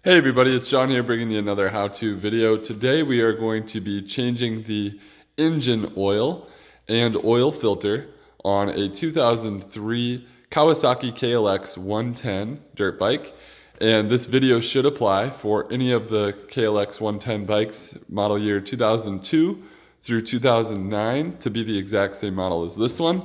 Hey everybody, it's John here bringing you another how-to video. Today we are going to be changing the engine oil and oil filter on a 2003 Kawasaki KLX 110 dirt bike. And this video should apply for any of the KLX 110 bikes model year 2002 through 2009 to be the exact same model as this one,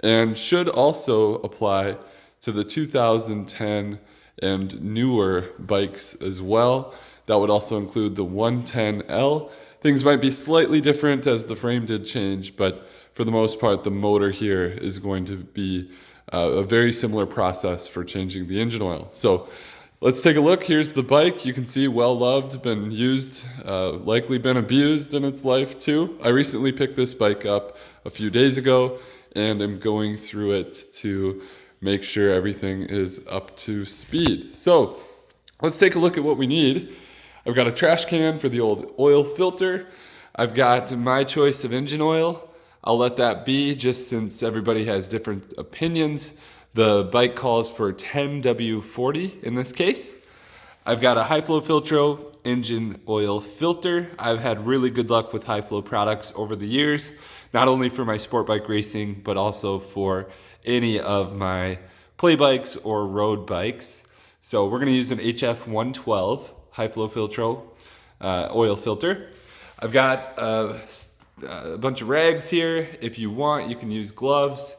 and should also apply to the 2010 and newer bikes as well. That would also include the 110L. Things might be slightly different as the frame did change, but for the most part, the motor here is going to be a very similar process for changing the engine oil. So let's take a look. Here's the bike. You can see well loved, been used, likely been abused in its life too. I recently picked this bike up a few days ago and am going through it to make sure everything is up to speed. So let's take a look at what we need. I've got a trash can for the old oil filter. I've got my choice of engine oil. I'll let that be just since everybody has different opinions. The bike calls for 10W40 in this case. I've got a high flow Filtro engine oil filter. I've had really good luck with high flow products over the years, not only for my sport bike racing, but also for any of my play bikes or road bikes. So we're gonna use an HF 112 high flow Filtro oil filter. I've got a bunch of rags here. If you want, you can use gloves.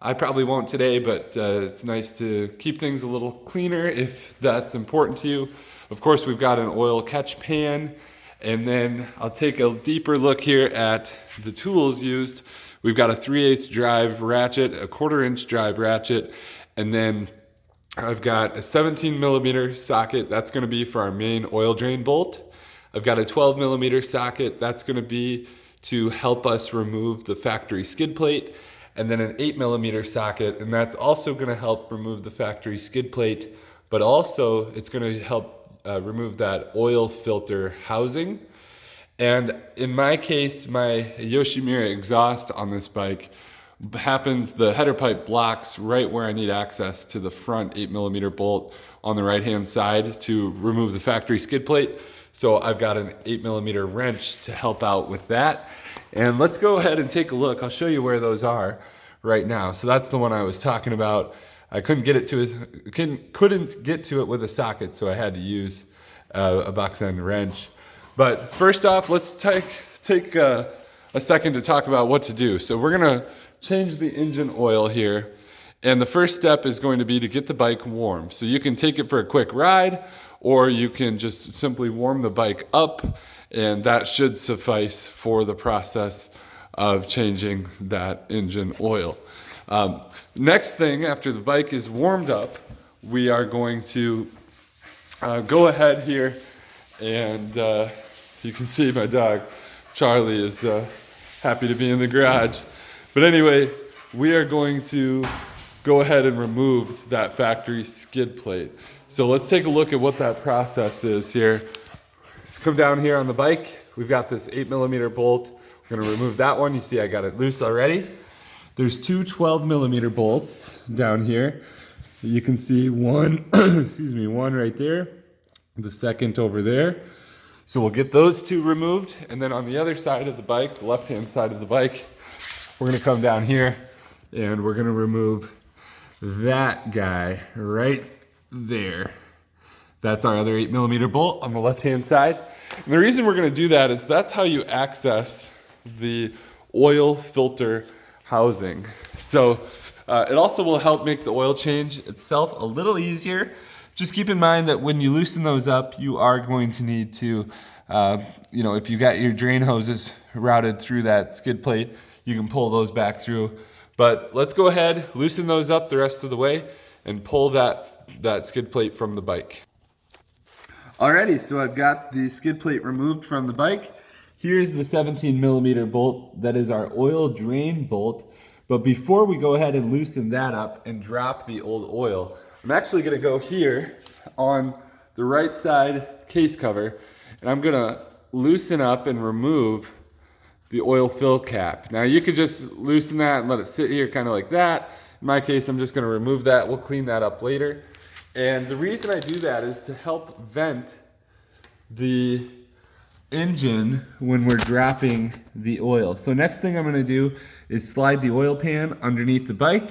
I probably won't today, but it's nice to keep things a little cleaner if that's important to you. Of course, we've got an oil catch pan, and then I'll take a deeper look here at the tools used. We've got a 3/8 drive ratchet, a 1/4 inch drive ratchet, and then I've got a 17mm socket. That's gonna be for our main oil drain bolt. I've got a 12mm socket. That's gonna be to help us remove the factory skid plate. And then an 8mm socket, and that's also gonna help remove the factory skid plate, but also it's gonna help remove that oil filter housing. And in my case, my Yoshimura exhaust on this bike happens, the header pipe blocks right where I need access to the front 8mm bolt on the right-hand side to remove the factory skid plate. So I've got an 8mm wrench to help out with that. And let's go ahead and take a look. I'll show you where those are right now. So that's the one I was talking about. I couldn't get it with a socket, so I had to use a box end wrench. But first off, let's take a second to talk about what to do. So we're gonna change the engine oil here. And the first step is going to be to get the bike warm. So you can take it for a quick ride, or you can just simply warm the bike up, and that should suffice for the process of changing that engine oil. Next thing, after the bike is warmed up, we are going to go ahead here, and you can see my dog Charlie is happy to be in the garage. But anyway, we are going to go ahead and remove that factory skid plate. So let's take a look at what that process is here. Come down here on the bike. We've got this 8mm bolt. We're gonna remove that one. You see I got it loose already. There's two 12mm bolts down here. You can see one, excuse me, one right there, the second over there. So we'll get those two removed. And then on the other side of the bike, the left-hand side of the bike, we're gonna come down here and we're gonna remove that guy right there. That's our other 8mm bolt on the left-hand side. And the reason we're gonna do that is that's how you access the oil filter housing. So it also will help make the oil change itself a little easier. Just keep in mind that when you loosen those up, you are going to need to, if you got your drain hoses routed through that skid plate, you can pull those back through. But let's go ahead, loosen those up the rest of the way, and pull that skid plate from the bike. Alrighty, so I've got the skid plate removed from the bike. Here's the 17mm bolt that is our oil drain bolt. But before we go ahead and loosen that up and drop the old oil, I'm actually gonna go here on the right side case cover, and I'm gonna loosen up and remove the oil fill cap. Now you could just loosen that and let it sit here kind of like that. In my case, I'm just gonna remove that. We'll clean that up later. And the reason I do that is to help vent the engine when we're dropping the oil. So next thing I'm going to do is slide the oil pan underneath the bike,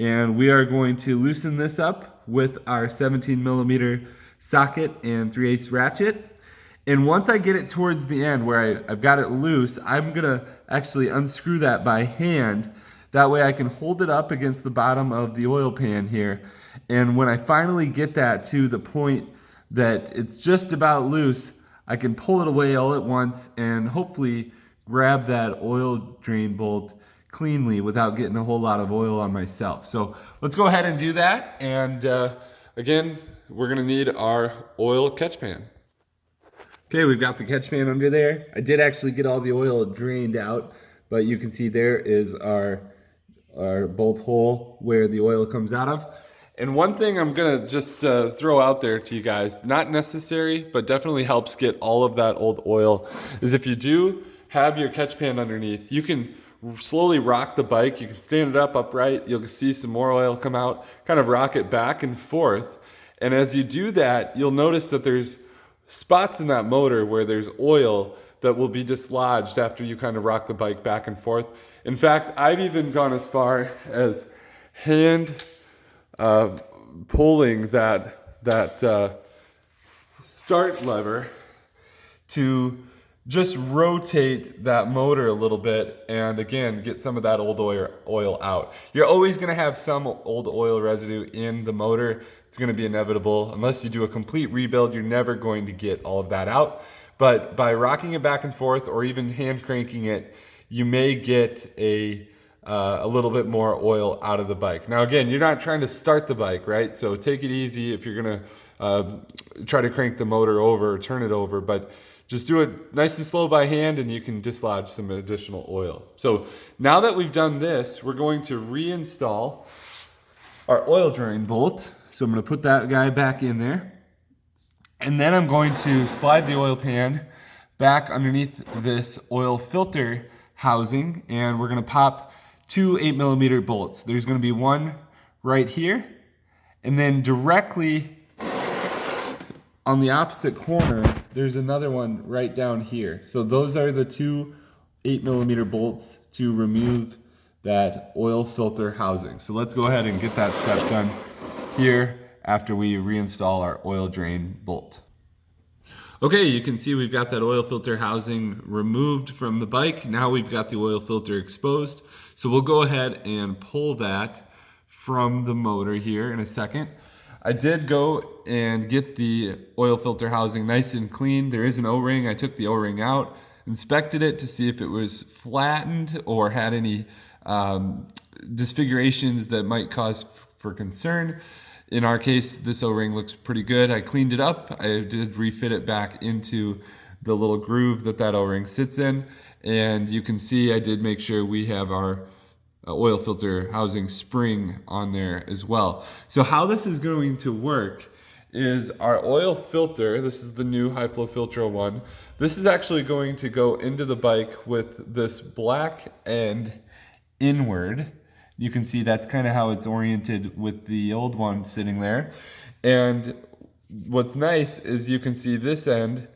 and we are going to loosen this up with our 17mm socket and 3/8 ratchet. And once I get it towards the end where I've got it loose, I'm going to actually unscrew that by hand. That way I can hold it up against the bottom of the oil pan here. And when I finally get that to the point that it's just about loose, I can pull it away all at once and hopefully grab that oil drain bolt cleanly without getting a whole lot of oil on myself. So let's go ahead and do that. And again, we're gonna need our oil catch pan. Okay, we've got the catch pan under there. I did actually get all the oil drained out, but you can see there is our bolt hole where the oil comes out of. And one thing I'm gonna just throw out there to you guys, not necessary, but definitely helps get all of that old oil, is if you do have your catch pan underneath, you can slowly rock the bike. You can stand it up upright. You'll see some more oil come out, kind of rock it back and forth. And as you do that, you'll notice that there's spots in that motor where there's oil that will be dislodged after you kind of rock the bike back and forth. In fact, I've even gone as far as hand pulling that start lever to just rotate that motor a little bit and again get some of that old oil out. You're always going to have some old oil residue in the motor. It's going to be inevitable. Unless you do a complete rebuild, you're never going to get all of that out. But by rocking it back and forth or even hand cranking it, you may get a little bit more oil out of the bike. Now again, you're not trying to start the bike, right? So take it easy if you're gonna try to crank the motor over or turn it over, but just do it nice and slow by hand and you can dislodge some additional oil. So now that we've done this, we're going to reinstall our oil drain bolt. So I'm gonna put that guy back in there. And then I'm going to slide the oil pan back underneath this oil filter housing, and we're gonna pop 2 8mm bolts. There's gonna be one right here, and then directly on the opposite corner, there's another one right down here. So those are the 2 8mm bolts to remove that oil filter housing. So let's go ahead and get that step done here after we reinstall our oil drain bolt. Okay, you can see we've got that oil filter housing removed from the bike. Now we've got the oil filter exposed. So we'll go ahead and pull that from the motor here in a second. I did go and get the oil filter housing nice and clean. There is an O-ring. I took the O-ring out, inspected it to see if it was flattened or had any disfigurations that might cause for concern. In our case, this O-ring looks pretty good. I cleaned it up. I did refit it back into the little groove that O-ring sits in. And you can see I did make sure we have our oil filter housing spring on there as well. So how this is going to work is our oil filter, this is the new high flow filter one. This is actually going to go into the bike with this black end inward. You can see that's kind of how it's oriented with the old one sitting there. And what's nice is you can see this end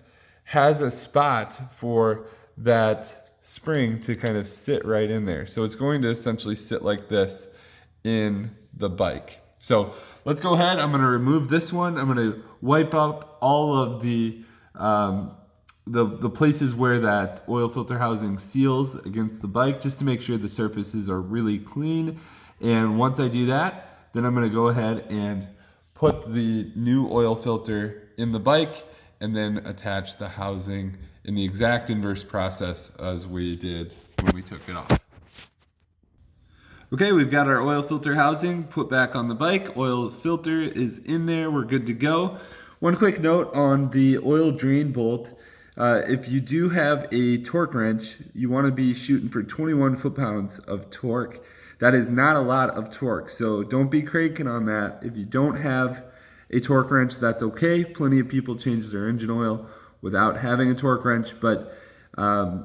has a spot for that spring to kind of sit right in there. So it's going to essentially sit like this in the bike. So let's go ahead. I'm going to remove this one. I'm going to wipe up all of the places where that oil filter housing seals against the bike, just to make sure the surfaces are really clean. And once I do that, then I'm going to go ahead and put the new oil filter in the bike and then attach the housing in the exact inverse process as we did when we took it off. Okay, we've got our oil filter housing put back on the bike. Oil filter is in there. We're good to go. One quick note on the oil drain bolt. If you do have a torque wrench, you want to be shooting for 21 foot-pounds of torque. That is not a lot of torque, so don't be cranking on that. If you don't have a torque wrench, that's okay. Plenty of people change their engine oil without having a torque wrench, but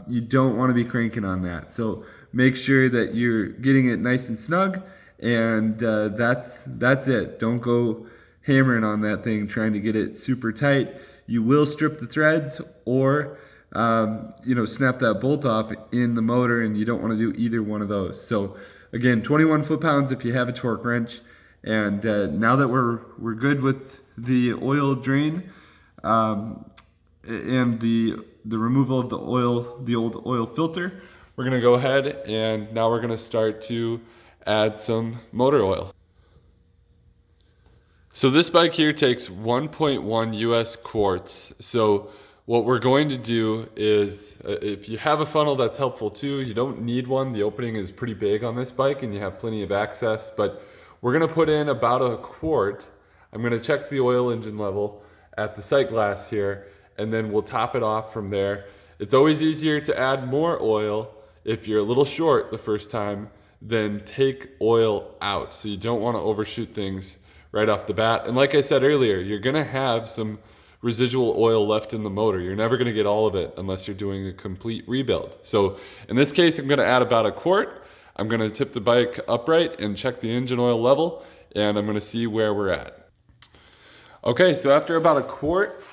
you don't want to be cranking on that. So make sure that you're getting it nice and snug, and that's it. Don't go hammering on that thing, trying to get it super tight. You will strip the threads or snap that bolt off in the motor, and you don't want to do either one of those. So again, 21 foot-pounds if you have a torque wrench. And now that we're good with the oil drain and the removal of the old oil filter, we're gonna go ahead and now we're gonna start to add some motor oil. So this bike here takes 1.1 US quarts. So what we're going to do is, if you have a funnel, that's helpful too. You don't need one. The opening is pretty big on this bike and you have plenty of access, but we're gonna put in about a quart. I'm gonna check the oil engine level at the sight glass here, and then we'll top it off from there. It's always easier to add more oil if you're a little short the first time than take oil out. So you don't wanna overshoot things right off the bat. And like I said earlier, you're gonna have some residual oil left in the motor. You're never gonna get all of it unless you're doing a complete rebuild. So in this case, I'm gonna add about a quart. I'm gonna tip the bike upright and check the engine oil level, and I'm gonna see where we're at. Okay, so after about a quart,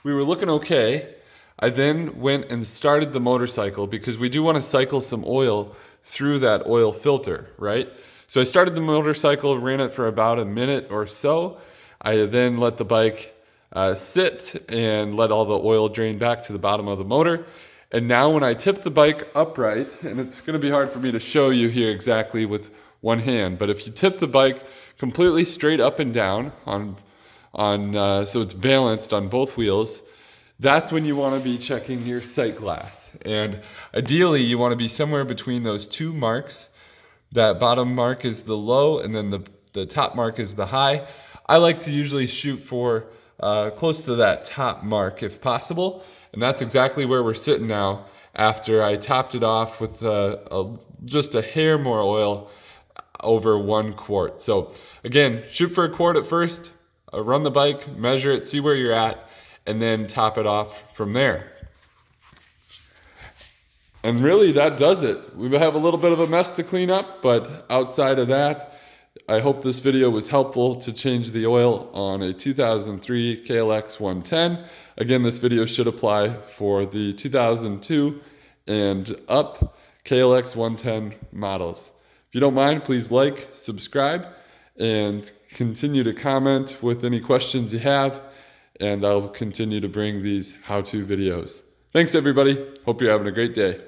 we were looking okay. I then went and started the motorcycle because we do wanna cycle some oil through that oil filter, right? So I started the motorcycle, ran it for about a minute or so. I then let the bike sit and let all the oil drain back to the bottom of the motor. And now when I tip the bike upright, and it's gonna be hard for me to show you here exactly with one hand, but if you tip the bike completely straight up and down so it's balanced on both wheels, that's when you wanna be checking your sight glass. And ideally you wanna be somewhere between those two marks. That bottom mark is the low, and then the top mark is the high. I like to usually shoot for close to that top mark if possible, and that's exactly where we're sitting now after I topped it off with just a hair more oil over 1 quart. So again, shoot for a quart at first, run the bike, measure it, see where you're at, and then top it off from there. And really that does it. We have a little bit of a mess to clean up, but outside of that, I hope this video was helpful to change the oil on a 2003 KLX 110. Again, this video should apply for the 2002 and up KLX 110 models. If you don't mind, please like, subscribe, and continue to comment with any questions you have, and I'll continue to bring these how-to videos. Thanks everybody. Hope you're having a great day.